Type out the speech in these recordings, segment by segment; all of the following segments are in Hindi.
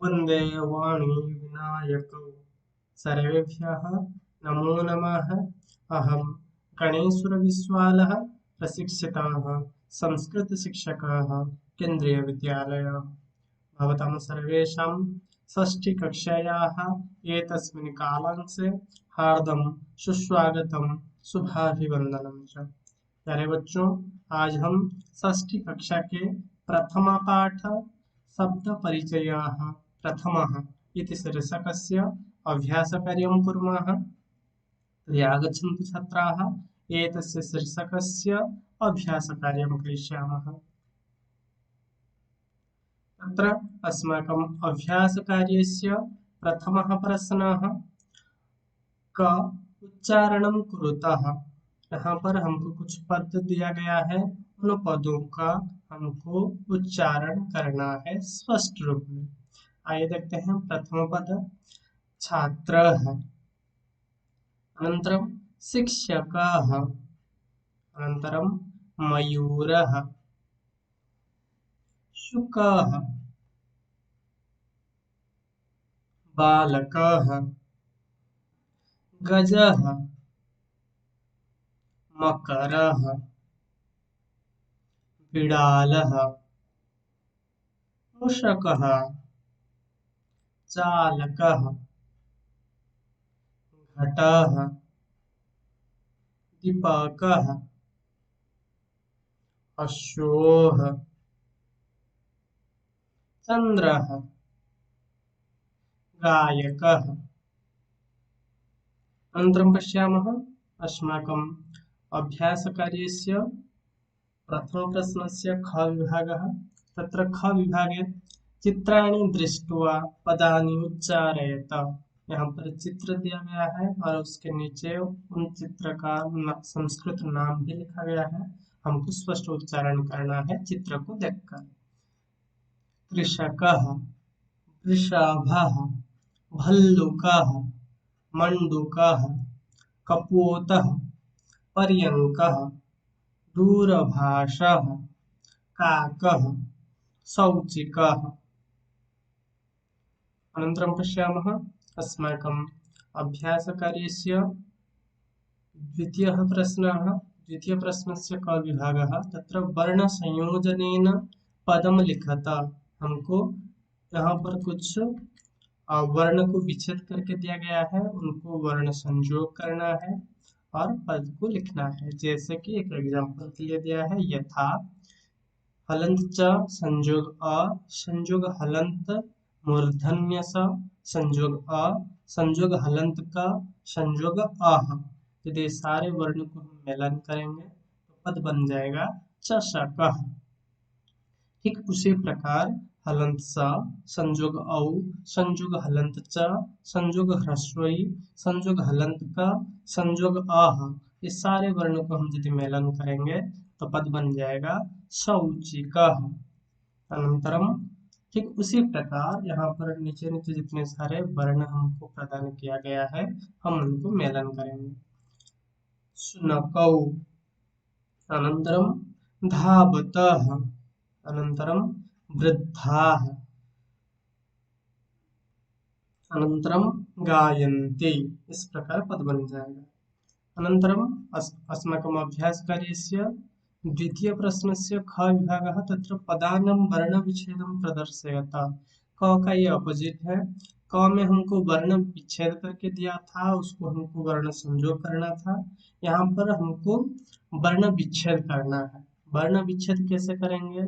वन्दे वाणी विनायकौ सर्वेभ्यः नमो नमः। अहं गणेशविश्वालः, प्रशिक्षितः संस्कृतशिक्षकः, केन्द्रीयविद्यालयः। भवतां सर्वेषां षष्ठीकक्षायाः एतस्मिन् कालांशे हार्दं सुस्वागतं, शुभाभिवन्दनं च। प्यारे बच्चों, आज हम षष्ठी कक्षा के प्रथम पाठ शब्द परिचयः प्रथमः इति शीर्षकस्य अभ्यासकार्यं कुर्मः। तर्हि आगच्छन्तु छात्राः, एतस्य शीर्षकस्य अभ्यासकार्यं करिष्यामः। तत्र अस्माकम् अभ्यासकार्यस्य प्रथमः प्रश्नः, क उच्चारणं कुरुतः। यहाँ पर हमको कुछ पद दिया गया है, उन पदों का हमको उच्चारण करना है स्पष्ट रूप में। आइए देखते हैं। प्रथम पद छात्रः, अनन्तरं शिक्षकः, अनन्तरं मयूरः, शुकः, बालकः, गजः, मकरः, बिडालः, मूषकः, चालकः, घटः, दीपकः, अश्वः, चन्द्रः, गायकः। अनन्तरं पश्यामः अस्माकम् अभ्यासकार्यस्य प्रथमप्रश्नस्य ख विभागः। तत्र ख विभागे चित्राणि दृष्ट्वा पदानि उच्चारयत। यहाँ पर चित्र दिया गया है और उसके नीचे उन चित्र का संस्कृत नाम भी लिखा गया है। हमको स्पष्ट उच्चारण करना है चित्र को देखकर। कृषकः, वृषभः, भल्लुकः, मण्डूकः, कपोतः, पर्यङ्कः, दूरभाषः, काकः, सौचिकः। अनन्तरं पश्यामः अस्माकम् अभ्यासकार्यस्य द्वितीयप्रश्नस्य क विभागः। तत्र वर्णसंयोजनेन पदं लिखत। हमको यहाँ पर कुछ वर्ण को विच्छेद करके दिया गया है, उनको वर्ण संयोग करना है और पद को लिखना है। जैसे कि एक एग्जाम्पल के लिए दिया है, यथा हलंत च संयोग अ, संयोग हलंत मूर्धन्य स, संयोग अ, संयोग हलंत का, संयोग अह। यदि सारे वर्ण को हम मेलन करेंगे तो पद बन जाएगा चषकः। ठीक उसी प्रकार हलंत स, संयोग औ, संयोग हलंत च, संयोग ह्रस्व इ, संयोग हलंत का, संयोग अह, ये सारे वर्णों को हम यदि मेलन करेंगे तो पद बन जाएगा शौचिकः। अनंतरम ठीक उसी प्रकार यहाँ पर नीचे नीचे जितने सारे वर्ण हमको प्रदान किया गया है, हम उनको मेलन करेंगे। शुनकौ, अनंतरम धावतः, अनंतरम वृद्धाः, अनंतरम गायन्ति। इस प्रकार पद बन जाएगा। अनंतरम अस्माकम् अभ्यासकार्यस्य द्वितीयप्रश्नस्य ख विभागः। तत्र पदानां वर्णविच्छेदं प्रदर्शयत। क का ये अपोजिट है। क में हमको वर्ण विच्छेद करके दिया था, उसको हमको वर्ण संयोग करना था। यहाँ पर हमको वर्ण विच्छेद करना है। वर्ण विच्छेद कैसे करेंगे?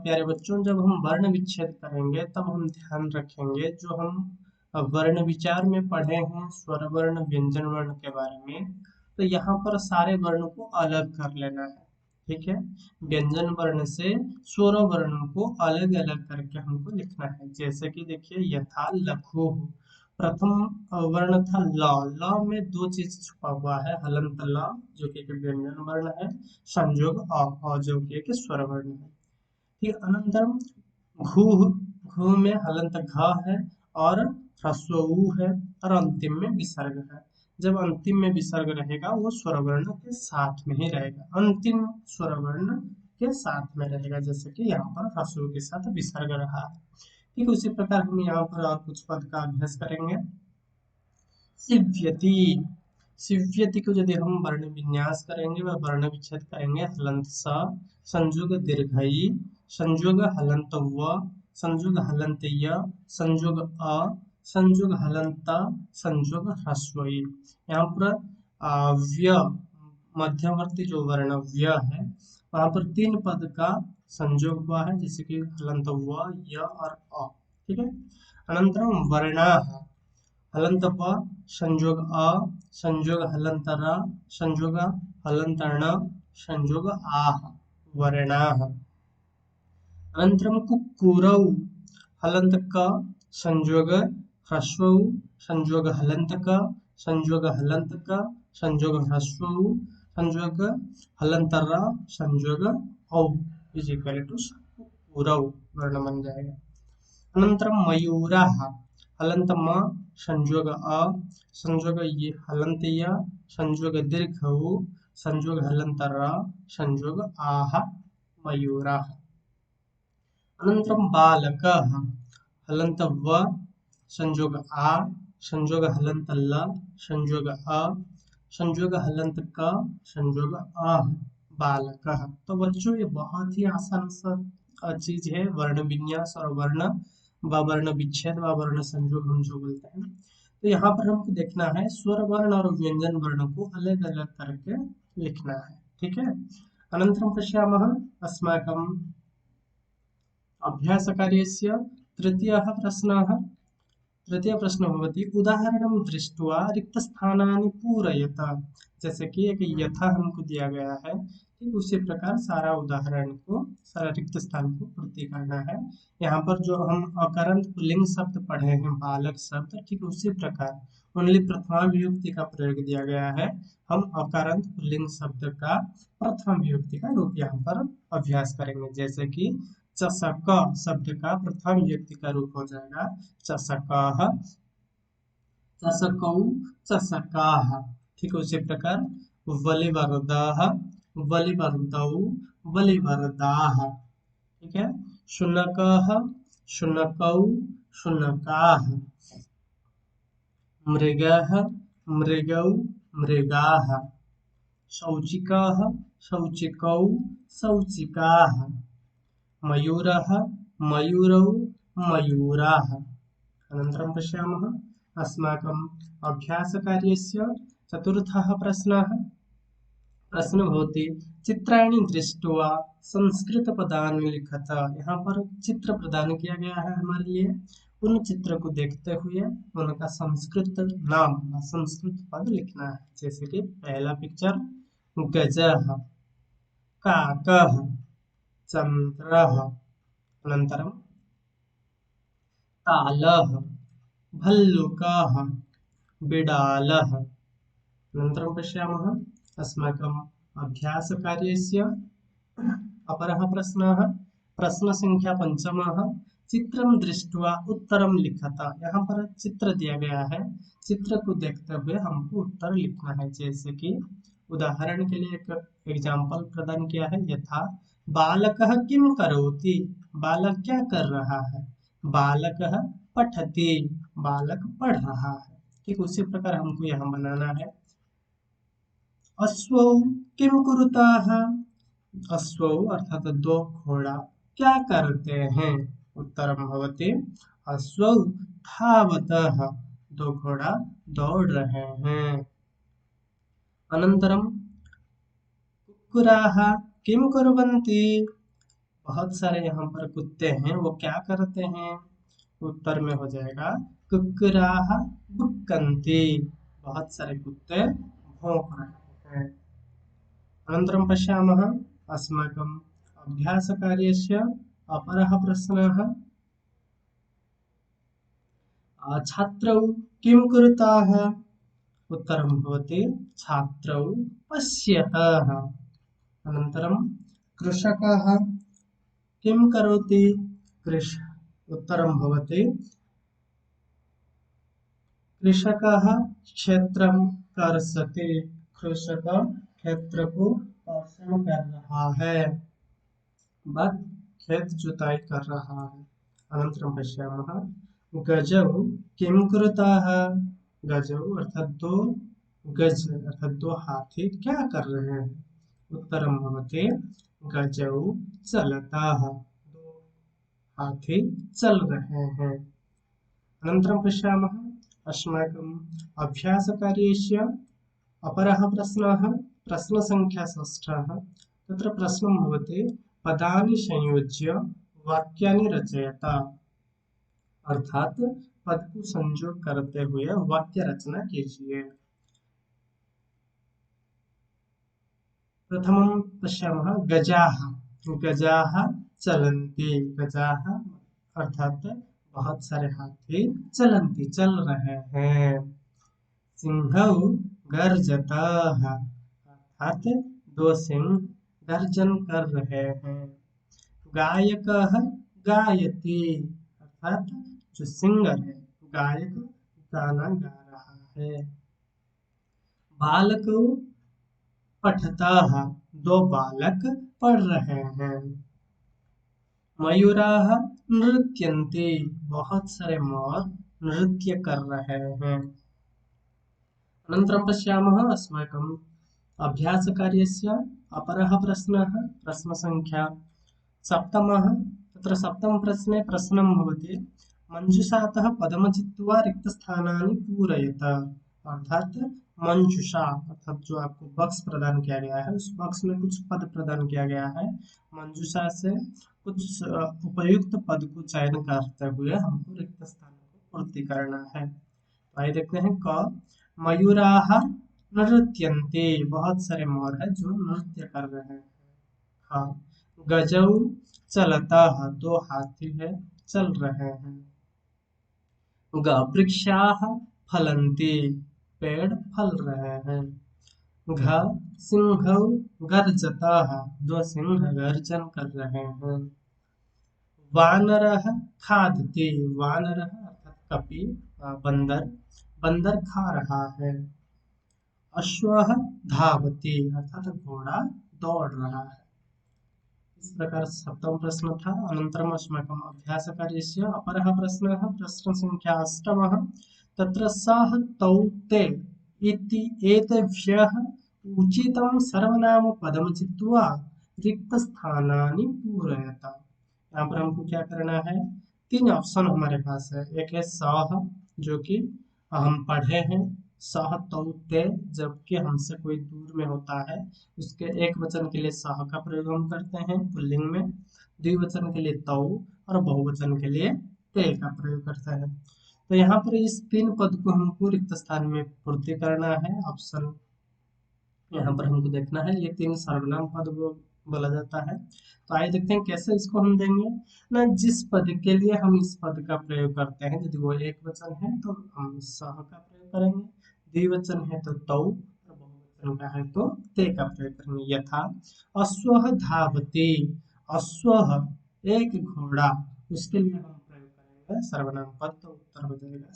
प्यारे बच्चों, जब हम वर्ण विच्छेद करेंगे तब हम ध्यान रखेंगे, जो हम वर्ण विचार में पढ़े हैं स्वर वर्ण व्यंजन वर्ण के बारे में, तो यहाँ पर सारे वर्ण को अलग कर लेना है। ठीक है, व्यंजन वर्ण से स्वर वर्ण को अलग अलग करके हमको लिखना है। जैसे कि देखिए, यथा लघु, प्रथम वर्ण था ल। ल में दो चीज छुपा हुआ है, हलंत ल जो कि एक व्यंजन वर्ण है, संयोग अ जो कि एक स्वर वर्ण है। ठीक, अनंतरम घू, घू में हलंत घ है और ह्रस्व उ है और अंतिम में विसर्ग है। जब अंतिम में विसर्ग रहेगा वो स्वर वर्ण के साथ में ही रहेगा, अंतिम स्वर वर्ण के साथ में रहेगा। जैसे कि यहाँ पर ह्रस्व के साथ विसर्ग रहा है। ठीक उसी प्रकार हम यहाँ पर और कुछ पद का अभ्यास करेंगे। सिव्यति, सिव्यति को यदि हम वर्ण विन्यास करेंगे व वर्ण विच्छेद करेंगे, हलंत स, संयुग दीर्घई, संयुग हलंत व, संयुग हलंत य, संयुग अ, संयुग हलंत, संयुग ह्रस्वई। यहाँ पर व्य मध्यवर्ती जो वर्ण व्य है वहां पर 3 पद का संयोग हुआ है, जैसे कि हलंत व, य और अ। ठीक है। अनंतरम वर्णाः, हलंत प, संयोग अ, संयोग हलंत र, संयोग हलंत ण, संयोग आह, वर्णाः। अनंतरम कुक्कुरौ, हलंत क, संयोग ह्रस्वौ, संयोग हलंत क, संयोग हलंत क, संयोग ह्रस्वौ, संयोग हलंत र, संयोग औ इज इक्वल टू कुक्कुरौ, वर्ण बन जाएगा। अनंतरम मयूराः, हलंत म, संयोग अ, संयोग ये हलंत य, संयोग दीर्घौ, संयोग हलंत र, संयोग आह, मयूराः। अनंतरम बालकः, हलंत व, संयोग आ, संयोग हलंत ल, संयोग अ, संयोग हलंत क, संयोग अ, बालकः। तो बच्चों ये बहुत ही आसान सा चीज है, वर्ण विन्यास और वर्ण व वर्ण विच्छेद व वर्ण संयोग हम जो बोलते हैं। तो यहाँ पर हमको देखना है स्वर वर्ण और व्यंजन वर्ण को अलग अलग करके लिखना है। ठीक है। अनंतरम पश्यामः अस्माकं अभ्यासकार्यस्य तृतीयः प्रश्नः। तृतीयप्रश्नो भवति उदाहरणं दृष्ट्वा रिक्तस्थानानि पूरयत। जैसे कि एक यथा हमको दिया गया है, ठीक उसी प्रकार सारा उदाहरण को, सारा रिक्त स्थान को पूर्ति करना है। यहाँ पर जो हम अकारंत पुल्लिंग शब्द पढ़े हैं, बालक शब्द, ठीक उसी प्रकार ओनली प्रथमा विभक्ति का प्रयोग दिया गया है। हम अकारंत पुल्लिंग शब्द का प्रथमा विभक्ति का रूप यहाँ पर अभ्यास करेंगे। जैसे कि चषक शब्द का प्रथम विभक्ति का रूप हो जाएगा चषकः, चषकौ, चषकाः। ठीक उसी प्रकार वलिवर्दः, वलिवर्दौ, वलिवर्दाः। ठीक है। शुनकः, शुनकौ, शुनकाः। मृगः, मृगौ, मृगाः। शौचिकः, शौचिकौ, शौचिकाः। मयूरः, मयूरौ, मयूराः। अनन्तरं पश्यामः अस्माकम् अभ्यासकार्यस्य चतुर्थः प्रश्नः। प्रश्न भवति चित्राणि दृष्ट्वा संस्कृतपदानि लिखत। यहाँ पर चित्र प्रदान किया गया है हमारे लिए, उन चित्र को देखते हुए उनका संस्कृत नाम संस्कृत पद लिखना है। जैसे कि पहला पिक्चर गजः, काकः, चंद्रः, अनन्तरं तालः, भल्लुकः, बिडालः। अनन्तरं पश्यामः अस्माकम् अभ्यासकार्यस्य अपरः प्रश्नः। प्रश्नसङ्ख्या 5। चित्रं दृष्ट्वा उत्तरं लिखत। यहाँ पर चित्र दिया गया है, चित्र को देखते हुए हमको उत्तर लिखना है। जैसे कि उदाहरण के लिए एक एग्जाम्पल प्रदान किया है, यथा बालकः किं करोति, बालक क्या कर रहा है, बालकः पठति, बालक पढ़ रहा है। ठीक उसी प्रकार हमको यहाँ बनाना है। अश्वौ किं कुरुताः, अश्वौ अर्थात 2 घोड़ा क्या करते हैं। उत्तरं भवति अश्वौ धावतः, 2 घोड़ा दौड़ रहे हैं। अनन्तरं कुक्कुराः किं कुर्वन्ति, बहुत सारे यहाँ पर कुत्ते हैं, वो क्या करते हैं। उत्तर में हो जाएगा कुक्कुराः भुक्कन्ति, बहुत सारे कुत्ते भौंक रहे हैं। अनन्तरं पश्यामः अस्माकम् अभ्यासकार्यस्य अपरः प्रश्नः। छात्रौ किं कुरुताः, उत्तरं भवति छात्रौ पश्यतः। अनन्तरं कृषकः किं करोति, उत्तरं भवति कृषकः क्षेत्रं कर्षति, कृषक क्षेत्र को कर्षण कर रहा है, बस खेत जुताई कर रहा है। अनन्तरं पश्यामः गजौ किं कुरुताः। गजौ अर्थात दो गज अर्थात दो हाथी क्या कर रहे हैं। उत्तरं भवति गजौ चलताः, दो हाथी चल रहे हैं। अनन्तरं पश्यामः अस्माकम् अभ्यासकार्यस्य अपरः प्रश्नः प्रश्नसङ्ख्या 6 तत्र प्रश्नं भवति पदानि संयोज्य वाक्यानि रचयत। अर्थात पद को संयोग करते हुए वाक्य रचना कीजिए। प्रथमं पश्यामः गजाः। गजाः चलन्ति। गजाः अर्थात बहुत सारे हाथी चलन्ति चल रहे हैं। सिंहौ गर्जतः अर्थात दो सिंह गर्जन कर रहे हैं। गायकः गायति अर्थात जो सिंगर है गायक गाना गा रहा है। बालकौ पठतः दो बालक पढ़ रहे हैं। मयूराः नृत्यन्ति बहुत सारे मोर नृत्य कर रहे हैं। अनन्तरं पश्यामः अस्माकम् अभ्यासकार्यस्य अपरः प्रश्नः प्रश्नसङ्ख्या 7 तत्र 7 प्रश्नं भवति मंजुषातः पदं चित्वा रिक्तस्थानानि पूरयत। अर्थात मंजुषा अर्थात जो आपको बक्स प्रदान किया गया है उस बक्स में कुछ पद प्रदान किया गया है। मंजुषा से कुछ उपयुक्त पद को चयन करते हुए हमको रिक्त स्थान को पूर्ति करना है। तो आइए देखते हैं क मयूराः नृत्यन्ते बहुत सारे मोर है जो नृत्य कर रहे हैं। हाँ गजौ चलतः दो हाथी है चल रहे हैं। ग वृक्षाः फलन्ति पेड़ फल रहे हैं। घ सिंहौ गर्जतः दो सिंह गर्जन कर रहे हैं। वानरः खादति वानरः अर्थात कपि बंदर बंदर खा रहा है। अश्वः धावति अर्थात घोड़ा दौड़ रहा है। इस प्रकार 7 प्रश्न था। अनन्तरम् अस्माकम् अभ्यासकार्यस्य अपरः प्रश्नः प्रश्नसङ्ख्या 8 तत्र सः तौ ते इति एतेभ्यः उचितं सर्वनामपदं चित्वा रिक्तस्थानानि पूरयत। यहाँ पर हमको क्या करना है 3 ऑप्शन हमारे पास है। एक है सह जो कि हम पढ़े हैं सह तौ ते जबकि हमसे कोई दूर में होता है उसके एक वचन के लिए सह का प्रयोग हम करते हैं पुल्लिंग में, द्विवचन के लिए तौ और बहुवचन के लिए ते का प्रयोग करते हैं। तो यहाँ पर इस 3 पद को हमको रिक्त स्थान में पूर्ति करना है। ऑप्शन यहाँ पर हमको देखना है ये 3 सर्वनाम पद बोला जाता है। तो आइए देखते हैं कैसे इसको हम देंगे ना। जिस पद के लिए हम इस पद का प्रयोग करते हैं यदि वो एक वचन है तो हम सह का प्रयोग करेंगे, द्विवचन है तो तौ और बहुवचन का है तो ते का प्रयोग करेंगे। यथा अश्वः धावति अश्वः एक घोड़ा उसके लिए हम प्रयोग करेंगे सर्वनाम पद तो उत्तर हो जाएगा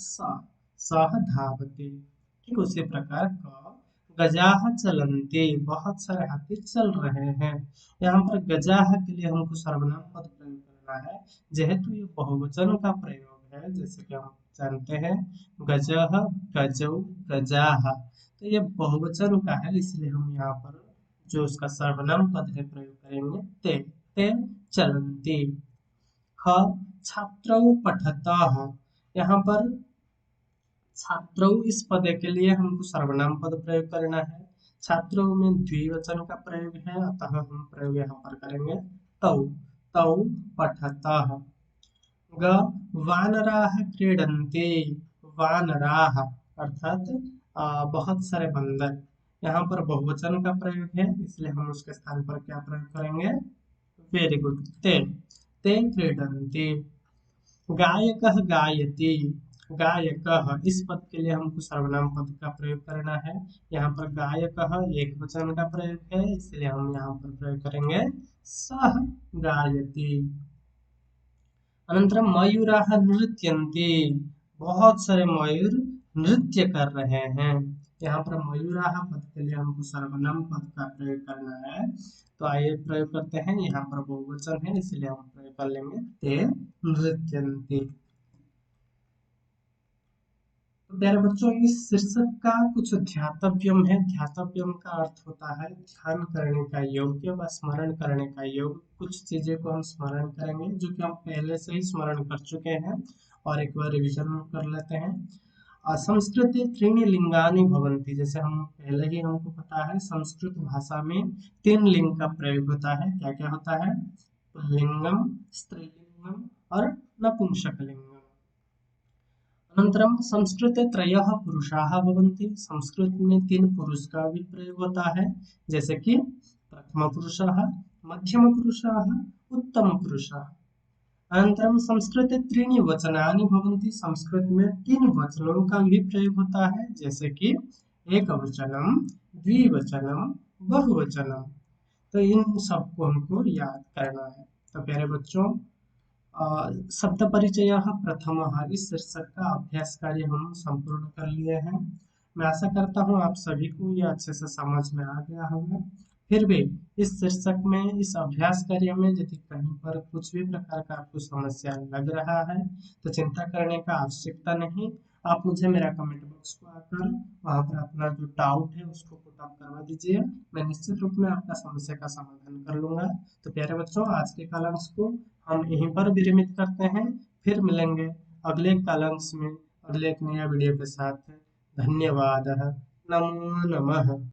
सह धावति। ठीक उसी प्रकार क गजाः चलन्ति बहुत सारे हाथी चल रहे हैं। यहाँ पर गजाः के लिए हमको सर्वनाम पद प्रयोग करना है जेहेतु ये बहुवचन का प्रयोग है जैसे कि हम जानते हैं गजः गजौ गजाः तो ये बहुवचन का है इसलिए हम यहाँ पर जो उसका सर्वनाम पद है प्रयोग करेंगे ते ते चलन्ति। ख छात्रौ पठतः यहाँ पर छात्रौ इस पद के लिए हमको सर्वनाम पद प्रयोग करना है। छात्रों में द्विवचन का प्रयोग है अतः हम प्रयोग यहाँ पर करेंगे तौ तौ पठतः। ग वानराः क्रीडन्ति वानराः अर्थात बहुत सारे बंदर यहाँ पर बहुवचन का प्रयोग है इसलिए हम उसके स्थान पर क्या प्रयोग करेंगे वेरी गुड ते ते क्रीडन्ति। गायकः गायति गायकः इस पद के लिए हमको सर्वनाम पद का प्रयोग करना है। यहाँ पर गायकः एक वचन का प्रयोग है इसलिए हम यहाँ पर प्रयोग करेंगे सः गायति। अनन्तरं मयूराः नृत्यन्ति बहुत सारे मयूर नृत्य कर रहे हैं। यहाँ पर मयूराः पद के लिए हमको सर्वनाम पद का प्रयोग करना है। तो आइए प्रयोग करते हैं। यहाँ पर बहुवचन है इसलिए हम प्रयोग कर लेंगे ते नृत्यन्ति। तो प्यारे बच्चों, इस शीर्षक का कुछ ध्यातव्यम है। ध्यातव्यम का अर्थ होता है ध्यान करने का योग्य व स्मरण करने का योग्य। कुछ चीजें को हम स्मरण करेंगे जो कि हम पहले से ही स्मरण कर चुके हैं और एक बार रिविजन कर लेते हैं। संस्कृते त्रीणि लिंगानि भवन्ति, जैसे हम पहले ही हमको पता है संस्कृत भाषा में 3 लिंग का प्रयोग होता है। क्या क्या होता है? लिंगम, स्त्रीलिंगम और नपुंसकलिंगम। अनंतरम संस्कृते त्रयः पुरुषाः भवन्ति, संस्कृत में 3 पुरुष का भी प्रयोग होता है, जैसे कि प्रथम पुरुषः, मध्यम पुरुषः, उत्तम पुरुषः। अनंतरम संस्कृते त्रीणि वचनानि भवन्ति, संस्कृत में 3 वचनों का भी प्रयोग होता है, जैसे कि एकवचनम, द्विवचनम, बहुवचनम। तो इन सबको हमको याद करना है। तो प्यारे बच्चों, शब्द परिचय प्रथमः, इस शीर्षक का अभ्यास कार्य हम संपूर्ण कर लिए हैं। मैं आशा करता हूँ आप सभी को यह अच्छे से समझ में आ गया होगा। फिर भी इस शीर्षक में, इस अभ्यास कार्य में यदि कहीं पर कुछ भी प्रकार का आपको समस्या लग रहा है तो चिंता करने का आवश्यकता नहीं। आप मुझे मेरा कमेंट बॉक्स को आकर वहां पर अपना जो डाउट है उसको पुट अप करवा दीजिए। मैं निश्चित रूप में आपका समस्या का समाधान कर लूंगा। तो प्यारे बच्चों, आज के कालांश को हम यहीं पर विरमित करते हैं। फिर मिलेंगे अगले कालांश में अगले एक नया वीडियो के साथ। धन्यवाद। नमो नमः।